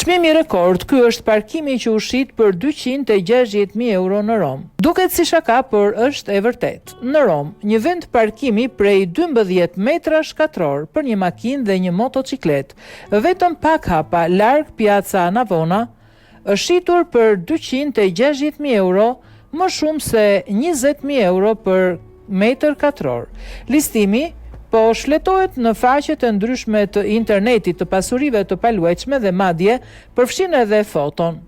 Çmimi rekord, ky është parkimi që u shit për 260.000 euro në Rom. Duket si shaka, por është e vërtet. Në Rom, një vend parkimi prej 12 metra shkatror për një makinë dhe një motociklet, vetëm pak hapa larg Piazza Navona, është shitur për 260.000 euro, më shumë se 20.000 euro për metër katror. Listimi po shletohet në faqet e ndryshme të internetit të pasurive të paluajtshme dhe madje përfshin edhe foton.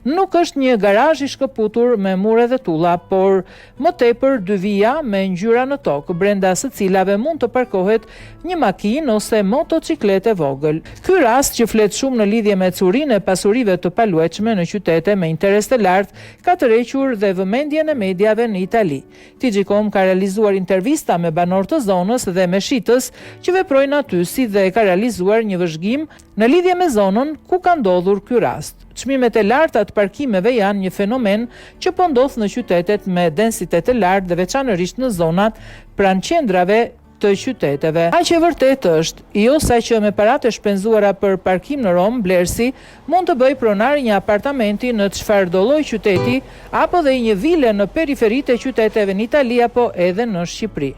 Nuk është një garazh i shkëputur me mure dhe tulla, por më tepër dy vija me ngjyra në tokë, brenda së cilave mund të parkohet një makinë ose motocikletë vogël. Ky rast, që flet shumë në lidhje me curinë e pasurive të paluajtshme në qytete me interes të lartë, ka tërhequr dhe vëmendjen e mediave në Itali. TG.com ka realizuar intervista me banor të zonës dhe me shitës që veprojnë aty, si dhe ka realizuar një vëzhgim në lidhje me zonën ku ka ndodhur ky rast. Çmimet e larta të parkimeve janë një fenomen që po ndodh në qytetet me densitet të lartë dhe veçanërisht në zonat pranë qendrave të qyteteve. Aq e vërtetë është, jo sa që me paratë e shpenzuara për parkim në Rom, blerësi mund të bëj pronari një apartamenti në çfarëdo lloj qyteti apo dhe një vile në periferitë e qyteteve në Itali apo edhe në Shqipëri.